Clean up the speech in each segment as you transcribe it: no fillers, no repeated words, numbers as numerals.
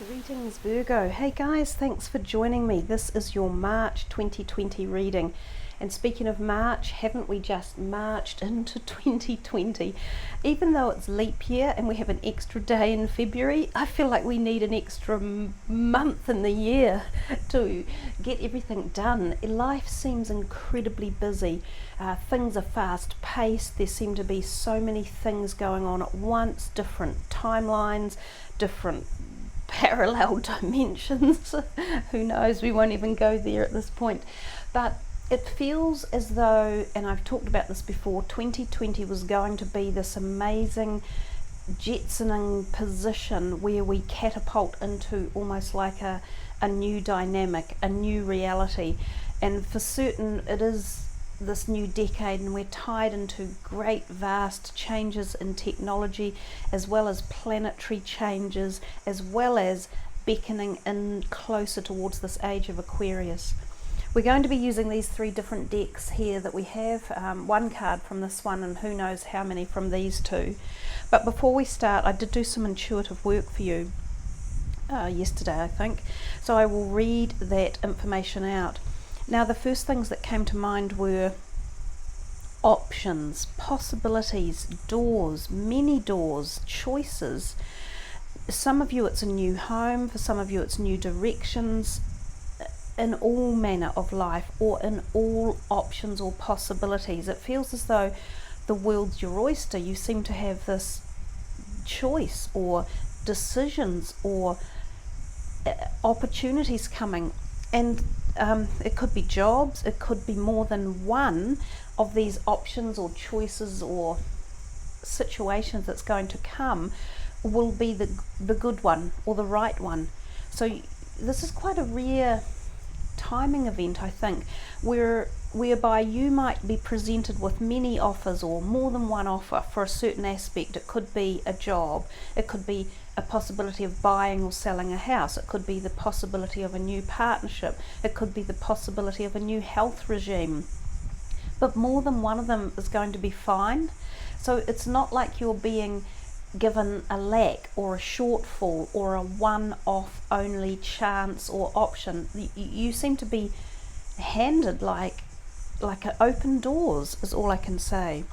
Greetings Virgo. Hey guys, thanks for joining me. This is your March 2020 reading. And speaking of March, haven't we just marched into 2020? Even though it's leap year and we have an extra day in February, I feel like we need an extra month in the year to get everything done. Life seems incredibly busy. Things are fast paced. There seem to be so many things going on at once, different timelines, different parallel dimensions. Who knows, we won't even go there at this point. But it feels as though, and I've talked about this before, 2020 was going to be this amazing jetsoning position where we catapult into almost like a new dynamic, a new reality. And for certain it is this new decade, and we're tied into great vast changes in technology, as well as planetary changes, as well as beckoning in closer towards this age of Aquarius. We're going to be using these three different decks here that we have, one card from this one and who knows how many from these two. But before we start, I did do some intuitive work for you yesterday, I think, so I will read that information out. Now, the first things that came to mind were options, possibilities, doors, many doors, choices. Some of you it's a new home, for some of you it's new directions, in all manner of life, or in all options or possibilities. It feels as though the world's your oyster. You seem to have this choice or decisions or opportunities coming, and it could be jobs, it could be more than one of these options or choices or situations that's going to come will be the good one or the right one. So this is quite a rare timing event, I think, whereby you might be presented with many offers or more than one offer for a certain aspect. It could be a job, it could be a possibility of buying or selling a house, it could be the possibility of a new partnership, it could be the possibility of a new health regime, but more than one of them is going to be fine. So it's not like you're being given a lack or a shortfall or a one-off only chance or option. You seem to be handed like open doors is all I can say.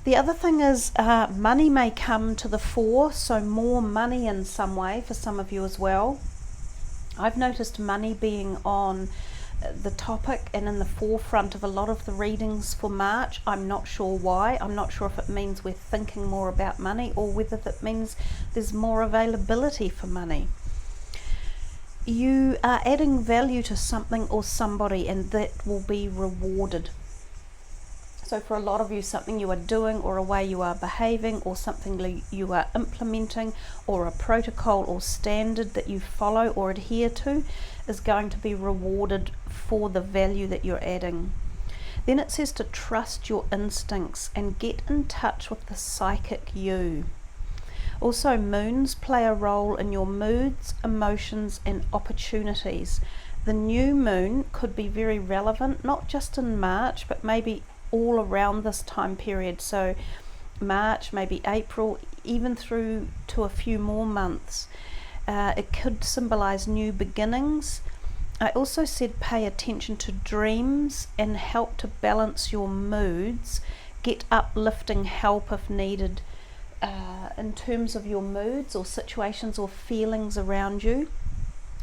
The other thing is money may come to the fore, so more money in some way for some of you as well. I've noticed money being on the topic and in the forefront of a lot of the readings for March. I'm not sure why. I'm not sure if it means we're thinking more about money or whether that means there's more availability for money. You are adding value to something or somebody, and that will be rewarded. So for a lot of you, something you are doing or a way you are behaving or something you are implementing or a protocol or standard that you follow or adhere to is going to be rewarded for the value that you're adding. Then it says to trust your instincts and get in touch with the psychic you. Also, moons play a role in your moods, emotions and opportunities. The new moon could be very relevant, not just in March, but maybe all around this time period. So March, maybe April, even through to a few more months. It could symbolize new beginnings. I also said pay attention to dreams and help to balance your moods. Get uplifting help if needed in terms of your moods or situations or feelings around you.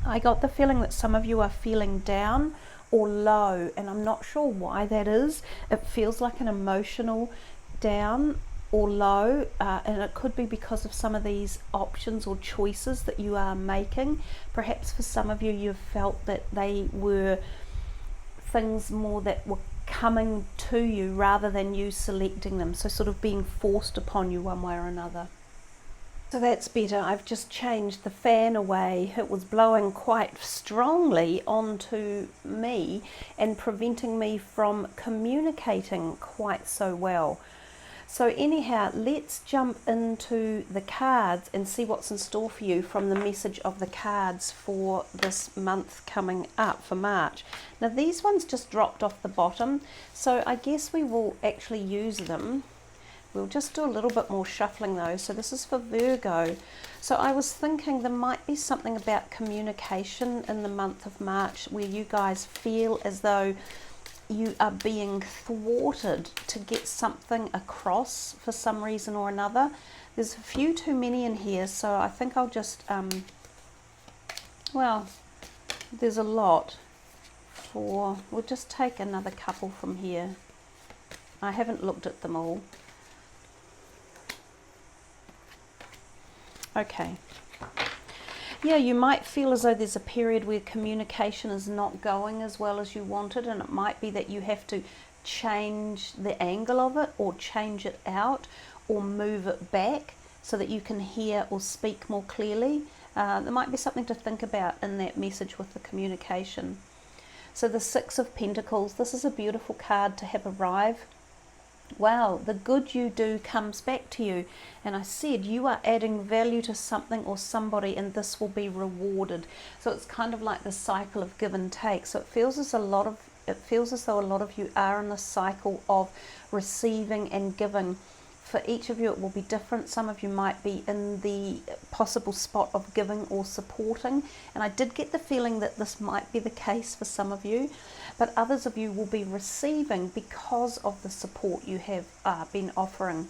I got the feeling that some of you are feeling down or low, and I'm not sure why that is. It feels like an emotional down or low, and it could be because of some of these options or choices that you are making. Perhaps for some of you, you've felt that they were things more that were coming to you rather than you selecting them, so sort of being forced upon you one way or another. So that's better. I've just changed the fan away. It was blowing quite strongly onto me and preventing me from communicating quite so well. So anyhow, let's jump into the cards and see what's in store for you from the message of the cards for this month coming up for March. Now these ones just dropped off the bottom, so I guess we will actually use them We'll just do a little bit more shuffling though. So this is for Virgo. So I was thinking there might be something about communication in the month of March where you guys feel as though you are being thwarted to get something across for some reason or another. There's a few too many in here, so I think I'll just, well, there's a lot. We'll just take another couple from here. I haven't looked at them all. Okay. Yeah, you might feel as though there's a period where communication is not going as well as you wanted, and it might be that you have to change the angle of it or change it out or move it back so that you can hear or speak more clearly. There might be something to think about in that message with the communication. So the Six of Pentacles, this is a beautiful card to have arrive. Wow, the good you do comes back to you. And I said you are adding value to something or somebody, and this will be rewarded. So it's kind of like the cycle of give and take. So it feels as though a lot of you are in the cycle of receiving and giving. For each of you it will be different. Some of you might be in the possible spot of giving or supporting, and I did get the feeling that this might be the case for some of you, but others of you will be receiving because of the support you have been offering.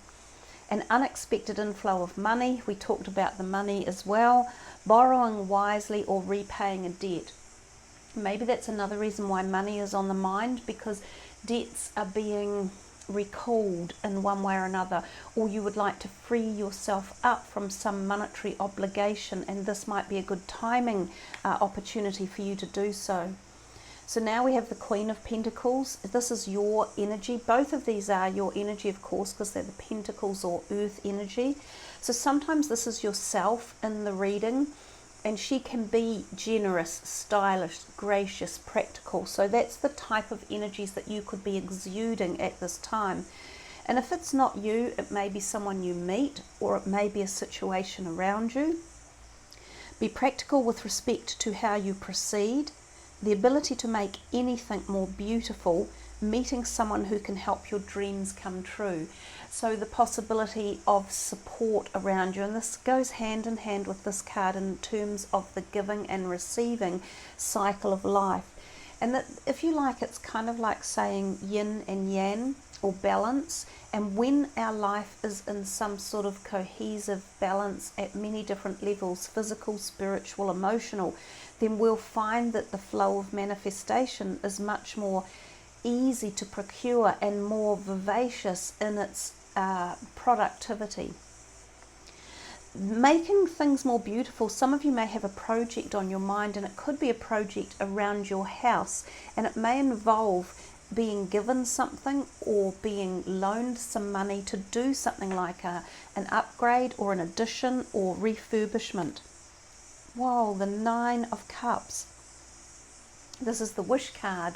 An unexpected inflow of money, we talked about the money as well, borrowing wisely or repaying a debt. Maybe that's another reason why money is on the mind, because debts are being recalled in one way or another, or you would like to free yourself up from some monetary obligation, and this might be a good timing opportunity for you to do so. So now we have the Queen of Pentacles. This is your energy. Both of these are your energy, of course, because they're the pentacles or earth energy. So sometimes this is yourself in the reading, and she can be generous, stylish, gracious, practical. So that's the type of energies that you could be exuding at this time. And if it's not you, it may be someone you meet, or it may be a situation around you. Be practical with respect to how you proceed. The ability to make anything more beautiful, meeting someone who can help your dreams come true. So the possibility of support around you, and this goes hand in hand with this card in terms of the giving and receiving cycle of life. And that, if you like, it's kind of like saying yin and yang, or balance. And when our life is in some sort of cohesive balance at many different levels, physical, spiritual, emotional, then we'll find that the flow of manifestation is much more easy to procure and more vivacious in its productivity. Making things more beautiful. Some of you may have a project on your mind, and it could be a project around your house, and it may involve being given something or being loaned some money to do something like an upgrade or an addition or refurbishment. Whoa, the Nine of Cups. This is the wish card.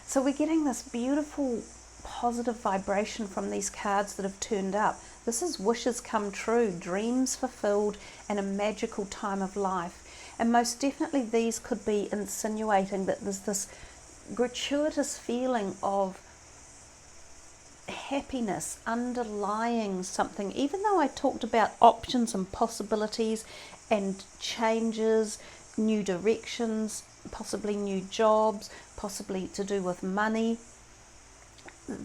So we're getting this beautiful positive vibration from these cards that have turned up. This is wishes come true, dreams fulfilled, and a magical time of life. And most definitely these could be insinuating that there's this gratuitous feeling of happiness underlying something. Even though I talked about options and possibilities and changes, new directions, possibly new jobs, possibly to do with money,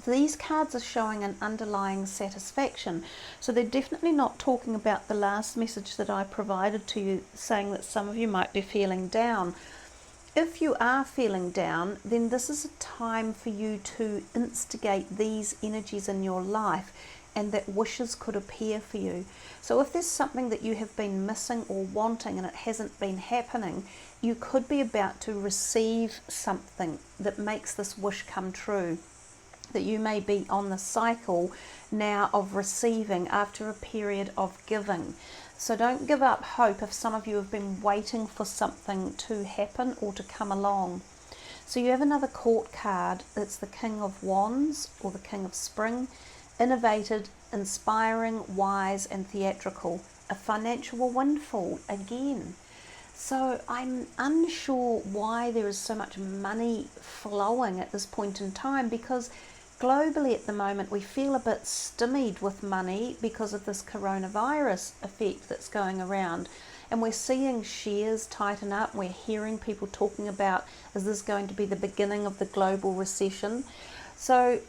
these cards are showing an underlying satisfaction. So they're definitely not talking about the last message that I provided to you, saying that some of you might be feeling down. If you are feeling down, then this is a time for you to instigate these energies in your life, and that wishes could appear for you. So if there's something that you have been missing or wanting and it hasn't been happening, you could be about to receive something that makes this wish come true. That you may be on the cycle now of receiving after a period of giving. So don't give up hope if some of you have been waiting for something to happen or to come along. So you have another court card. It's the King of Wands, or the King of Spring. Innovated, inspiring, wise, and theatrical. A financial windfall again. So I'm unsure why there is so much money flowing at this point in time, because globally at the moment we feel a bit stymied with money because of this coronavirus effect that's going around, and we're seeing shares tighten up. We're hearing people talking about, is this going to be the beginning of the global recession? So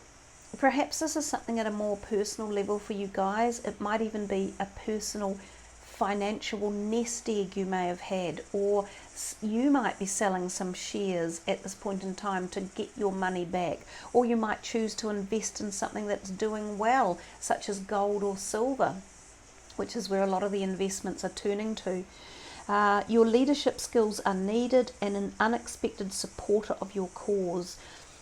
perhaps this is something at a more personal level for you guys. It might even be a personal financial nest egg you may have had, or you might be selling some shares at this point in time to get your money back, or you might choose to invest in something that's doing well, such as gold or silver, which is where a lot of the investments are turning to. Your leadership skills are needed and an unexpected supporter of your cause.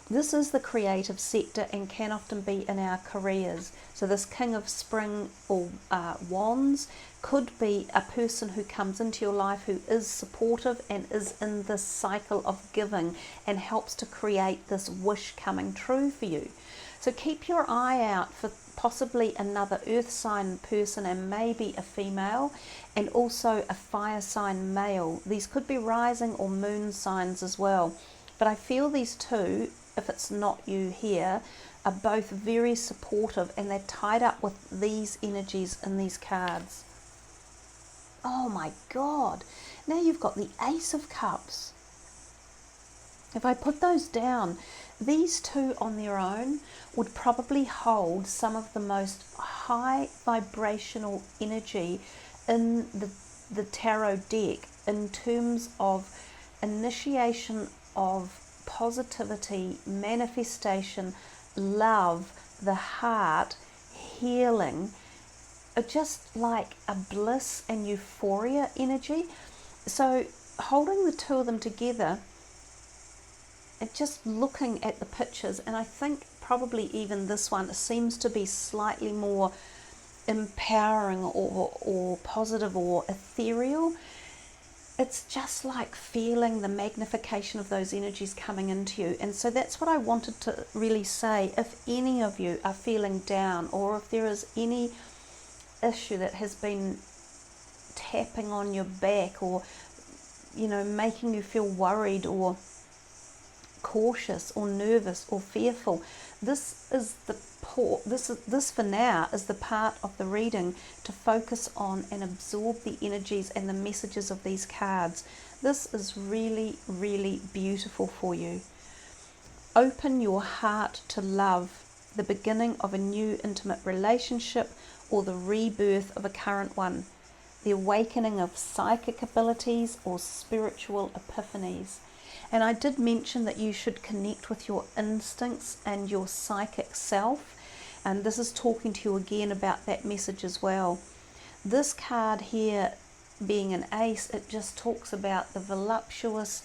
This is the creative sector and can often be in our careers. So this King of Spring or Wands could be a person who comes into your life who is supportive and is in this cycle of giving and helps to create this wish coming true for you. So keep your eye out for possibly another earth sign person, and maybe a female, and also a fire sign male. These could be rising or moon signs as well. But I feel these two, if it's not you here, are both very supportive, and they're tied up with these energies in these cards. Oh my God. Now you've got the Ace of Cups. If I put those down, these two on their own would probably hold some of the most high vibrational energy in the tarot deck in terms of initiation of positivity, manifestation, love, the heart, healing, just like a bliss and euphoria energy. So holding the two of them together and just looking at the pictures, and I think probably even this one seems to be slightly more empowering or positive or ethereal. It's just like feeling the magnification of those energies coming into you. And so that's what I wanted to really say. If any of you are feeling down, or if there is any issue that has been tapping on your back, or making you feel worried or cautious or nervous or fearful, this for now is the part of the reading to focus on and absorb the energies and the messages of these cards. This is really, really beautiful for you. Open your heart to love, the beginning of a new intimate relationship, or the rebirth of a current one, the awakening of psychic abilities or spiritual epiphanies. And I did mention that you should connect with your instincts and your psychic self, and this is talking to you again about that message as well. This card here being an ace, it just talks about the voluptuous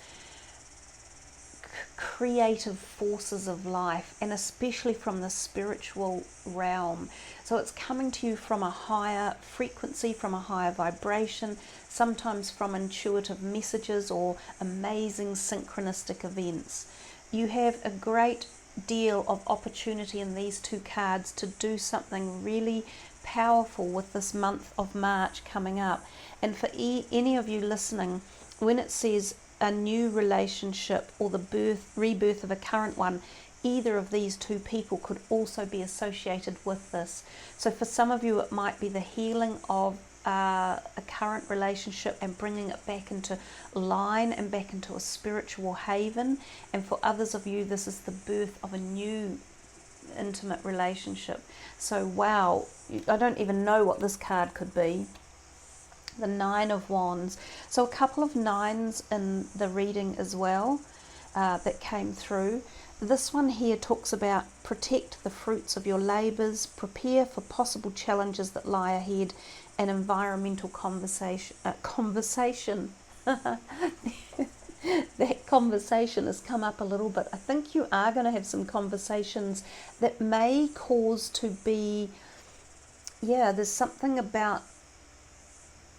creative forces of life, and especially from the spiritual realm. So it's coming to you from a higher frequency, from a higher vibration, sometimes from intuitive messages or amazing synchronistic events. You have a great deal of opportunity in these two cards to do something really powerful with this month of March coming up. And for any of you listening, when it says a new relationship or the rebirth of a current one, either of these two people could also be associated with this. So for some of you, it might be the healing of a current relationship and bringing it back into line and back into a spiritual haven. And for others of you, this is the birth of a new intimate relationship. So wow, I don't even know what this card could be. The Nine of Wands. So a couple of nines in the reading as well that came through. This one here talks about protect the fruits of your labours, prepare for possible challenges that lie ahead, and environmental conversation. That conversation has come up a little bit. I think you are going to have some conversations that may cause to be, there's something about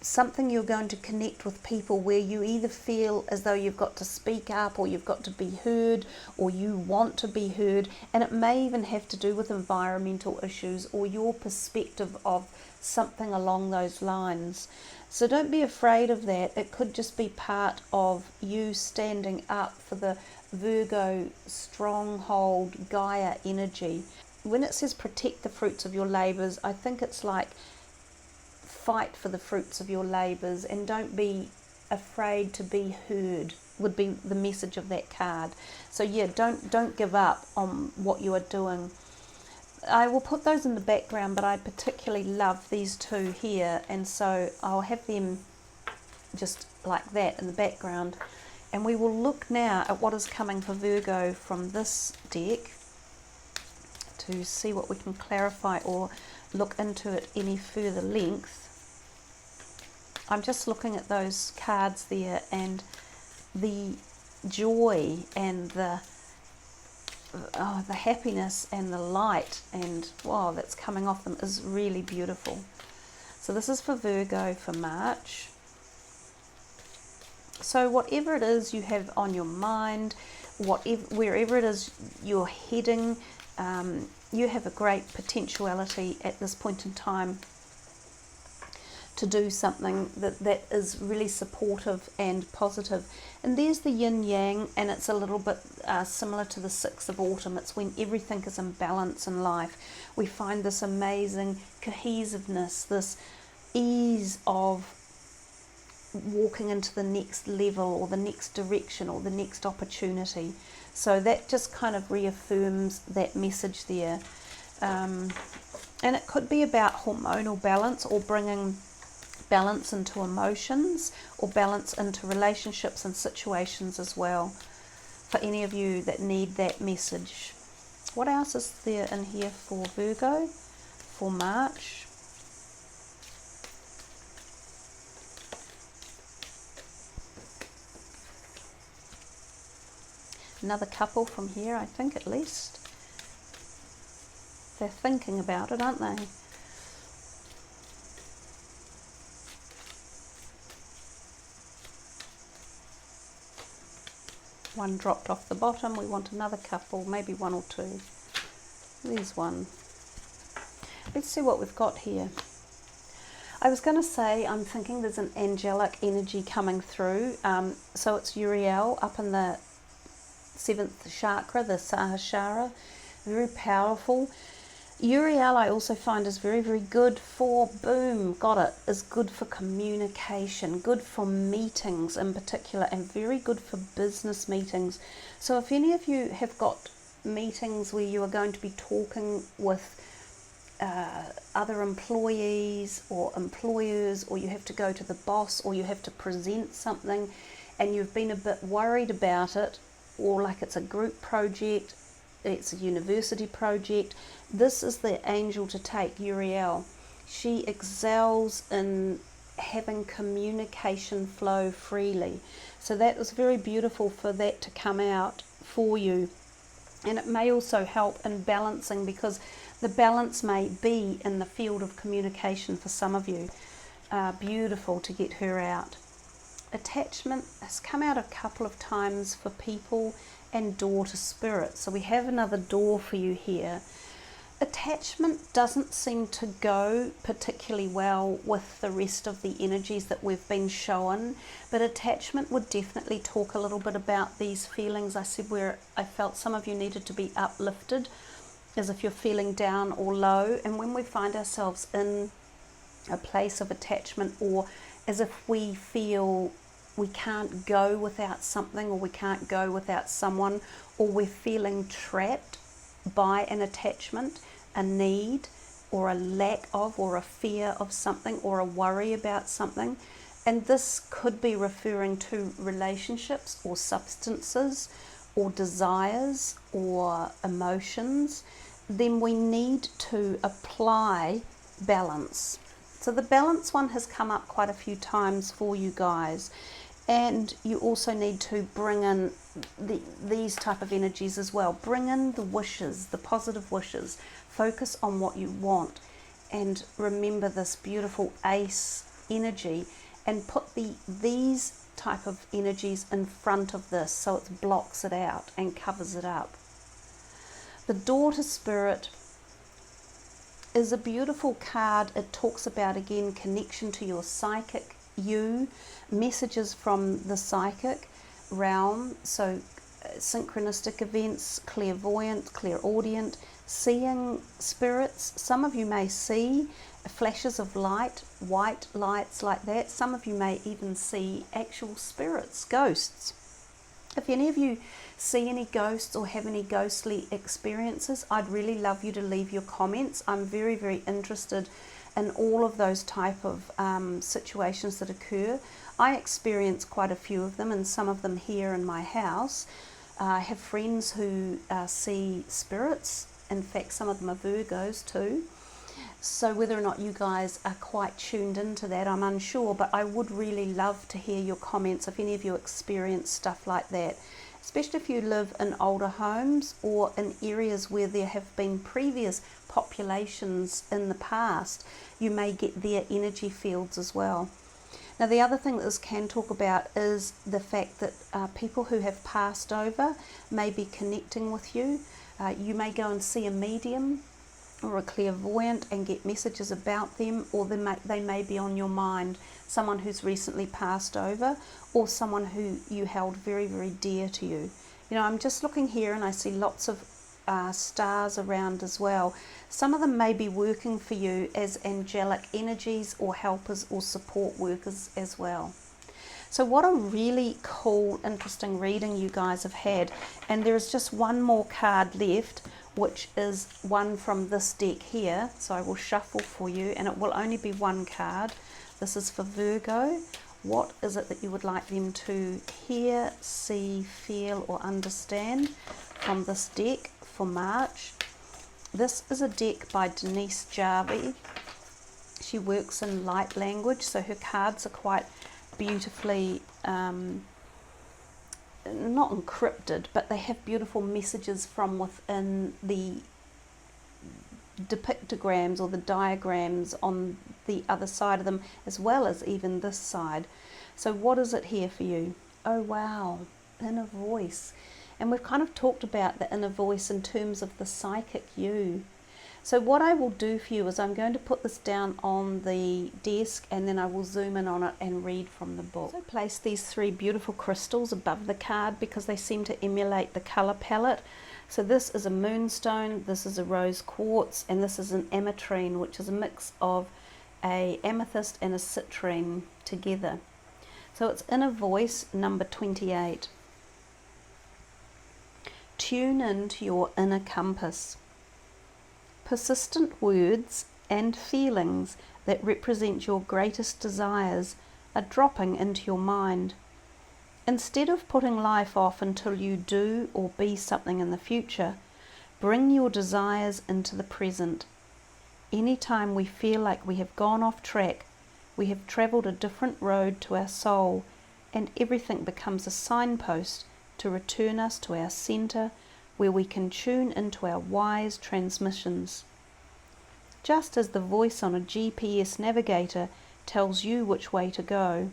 something you're going to connect with people where you either feel as though you've got to speak up, or you've got to be heard, or you want to be heard. And it may even have to do with environmental issues or your perspective of something along those lines. So don't be afraid of that. It could just be part of you standing up for the Virgo stronghold Gaia energy. When it says protect the fruits of your labours, I think it's like fight for the fruits of your labours and don't be afraid to be heard, would be the message of that card. So yeah, don't give up on what you are doing. I will put those in the background, but I particularly love these two here, and so I'll have them just like that in the background. And we will look now at what is coming for Virgo from this deck to see what we can clarify or look into it any further length. I'm just looking at those cards there, and the joy and the happiness and the light and wow that's coming off them is really beautiful. So this is for Virgo for March. So whatever it is you have on your mind, wherever it is you're heading, you have a great potentiality at this point in time to do something that is really supportive and positive. And there's the yin yang, and it's a little bit similar to the 6th of autumn. It's when everything is in balance in life. We find this amazing cohesiveness, this ease of walking into the next level or the next direction or the next opportunity. So that just kind of reaffirms that message there. And it could be about hormonal balance, or bringing balance into emotions, or balance into relationships and situations as well, for any of you that need that message. What else is there in here for Virgo for March? Another couple from here, I think, at least. They're thinking about it, aren't they? One dropped off the bottom. We want another couple, maybe one or two. There's one. Let's see what we've got here. I was going to say, I'm thinking there's an angelic energy coming through. So it's Uriel up in the 7th chakra, the Sahasrara. Very powerful. Uriel I also find is very, very good for, boom, got it, is good for communication, good for meetings in particular, and very good for business meetings. So if any of you have got meetings where you are going to be talking with other employees or employers, or you have to go to the boss, or you have to present something and you've been a bit worried about it, or like it's a group project, it's a university project, this is the angel to take, Uriel. She excels in having communication flow freely. So that was very beautiful for that to come out for you. And it may also help in balancing, because the balance may be in the field of communication for some of you. Beautiful to get her out. Attachment has come out a couple of times for people, and door to spirit. So we have another door for you here. Attachment doesn't seem to go particularly well with the rest of the energies that we've been shown, but attachment would definitely talk a little bit about these feelings I said, where I felt some of you needed to be uplifted, as if you're feeling down or low. And when we find ourselves in a place of attachment, or as if we feel we can't go without something, or we can't go without someone, or we're feeling trapped by an attachment, a need, or a lack of, or a fear of something, or a worry about something. And this could be referring to relationships, or substances, or desires, or emotions. Then we need to apply balance. So the balance one has come up quite a few times for you guys. And you also need to bring in these type of energies as well. Bring in the wishes, the positive wishes. Focus on what you want. And remember this beautiful ace energy and put these type of energies in front of this, so it blocks it out and covers it up. The Daughter Spirit is a beautiful card. It talks about, again, connection to your psychic you, messages from the psychic realm, so synchronistic events, clairvoyant, clairaudient, seeing spirits. Some of you may see flashes of light, white lights like that. Some of you may even see actual spirits, ghosts. If any of you see any ghosts or have any ghostly experiences, I'd really love you to leave your comments. I'm very, very interested in all of those type of situations that occur. I experience quite a few of them, and some of them here in my house. I have friends who see spirits. In fact, some of them are Virgos too. So whether or not you guys are quite tuned into that, I'm unsure, but I would really love to hear your comments if any of you experience stuff like that, especially if you live in older homes or in areas where there have been previous populations in the past. You may get their energy fields as well. Now, the other thing that this can talk about is the fact that people who have passed over may be connecting with you. You may go and see a medium or a clairvoyant and get messages about them, or they may be on your mind, someone who's recently passed over or someone who you held very, very dear to you. You know, I'm just looking here and I see lots of stars around as well. Some of them may be working for you as angelic energies or helpers or support workers as well. So what a really cool, interesting reading you guys have had. And there is just one more card left, which is one from this deck here. So I will shuffle for you, and it will only be one card. This is for Virgo. What is it that you would like them to hear, see, feel, or understand from this deck for March? This is a deck by Denise Jarvie. She works in light language, so her cards are quite beautifully not encrypted, but they have beautiful messages from within the pictograms or the diagrams on the other side of them, as well as even this side. So what is it here for you? Oh wow, inner voice. And we've kind of talked about the inner voice in terms of the psychic you. So what I will do for you is I'm going to put this down on the desk, and then I will zoom in on it and read from the book. So place these three beautiful crystals above the card because they seem to emulate the color palette. So this is a moonstone, this is a rose quartz, and this is an ametrine, which is a mix of a amethyst and a citrine together. So it's Inner Voice number 28. Tune into your inner compass. Persistent words and feelings that represent your greatest desires are dropping into your mind. Instead of putting life off until you do or be something in the future, bring your desires into the present. Anytime we feel like we have gone off track, we have travelled a different road to our soul, and everything becomes a signpost to return us to our centre, where we can tune into our wise transmissions. Just as the voice on a GPS navigator tells you which way to go,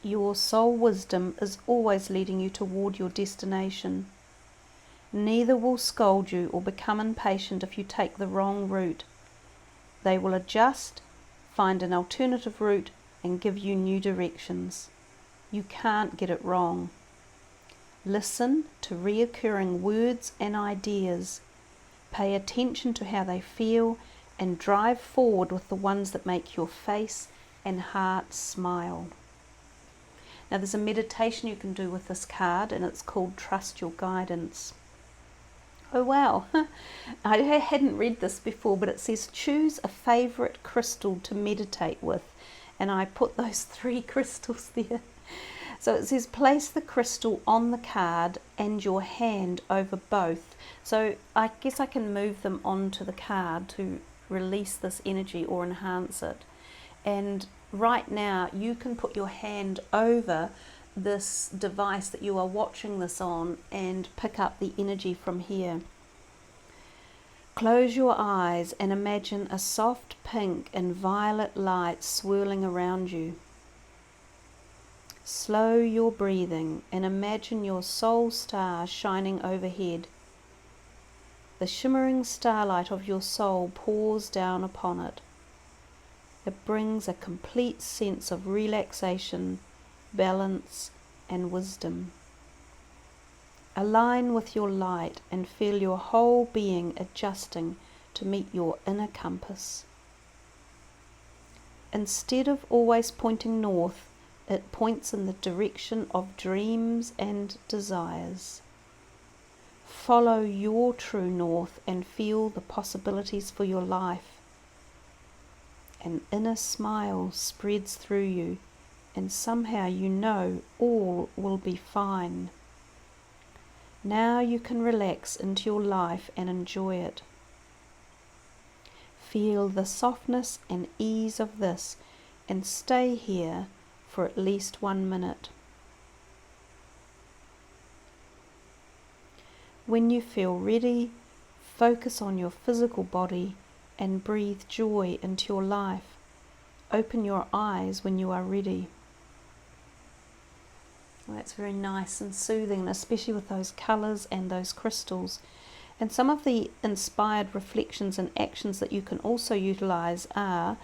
your soul wisdom is always leading you toward your destination. Neither will scold you or become impatient if you take the wrong route. They will adjust, find an alternative route, and give you new directions. You can't get it wrong. Listen to reoccurring words and ideas. Pay attention to how they feel and drive forward with the ones that make your face and heart smile. Now there's a meditation you can do with this card, and it's called Trust Your Guidance. Oh wow, I hadn't read this before, but it says choose a favourite crystal to meditate with, and I put those three crystals there. So it says place the crystal on the card and your hand over both. So I guess I can move them onto the card to release this energy or enhance it. And right now you can put your hand over this device that you are watching this on and pick up the energy from here. Close your eyes and imagine a soft pink and violet light swirling around you. Slow your breathing and imagine your soul star shining overhead. The shimmering starlight of your soul pours down upon it. It brings a complete sense of relaxation, balance, and wisdom. Align with your light and feel your whole being adjusting to meet your inner compass. Instead of always pointing north, it points in the direction of dreams and desires. Follow your true north and feel the possibilities for your life. An inner smile spreads through you, and somehow you know all will be fine. Now you can relax into your life and enjoy it. Feel the softness and ease of this and stay here for at least 1 minute. When you feel ready, focus on your physical body and breathe joy into your life. Open your eyes when you are ready. Well, that's very nice and soothing, especially with those colours and those crystals. And some of the inspired reflections and actions that you can also utilise are: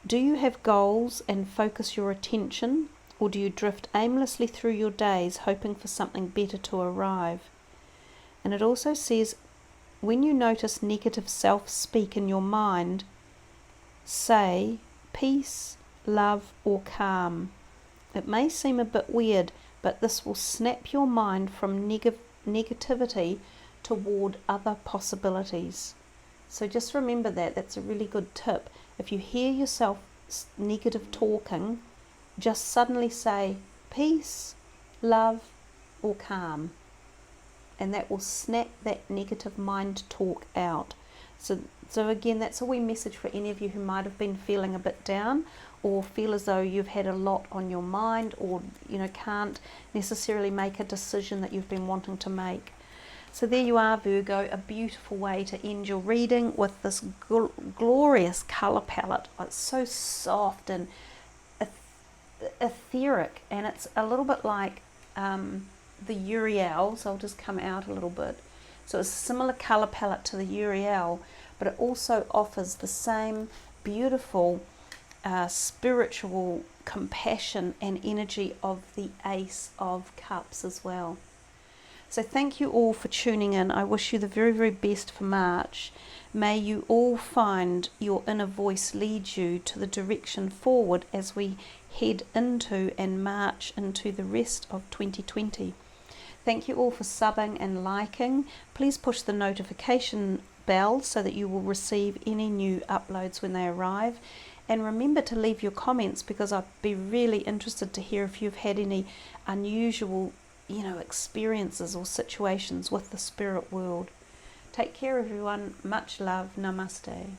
do you have goals and focus your attention, or do you drift aimlessly through your days hoping for something better to arrive? And it also says, when you notice negative self-speak in your mind, say peace, love, or calm. It may seem a bit weird, but this will snap your mind from negativity toward other possibilities. So just remember that. That's a really good tip. If you hear yourself negative talking, just suddenly say peace, love, or calm. And that will snap that negative mind talk out. So again, that's a wee message for any of you who might have been feeling a bit down, or feel as though you've had a lot on your mind, or can't necessarily make a decision that you've been wanting to make. So there you are, Virgo, a beautiful way to end your reading with this glorious colour palette. It's so soft and etheric, and it's a little bit like the Uriel, so I'll just come out a little bit. So it's a similar colour palette to the Uriel, but it also offers the same beautiful spiritual compassion and energy of the Ace of Cups as well. So thank you all for tuning in. I wish you the very, very best for March. May you all find your inner voice lead you to the direction forward as we head into and march into the rest of 2020. Thank you all for subbing and liking. Please push the notification bell so that you will receive any new uploads when they arrive. And remember to leave your comments, because I'd be really interested to hear if you've had any unusual, experiences or situations with the spirit world. Take care, everyone. Much love. Namaste.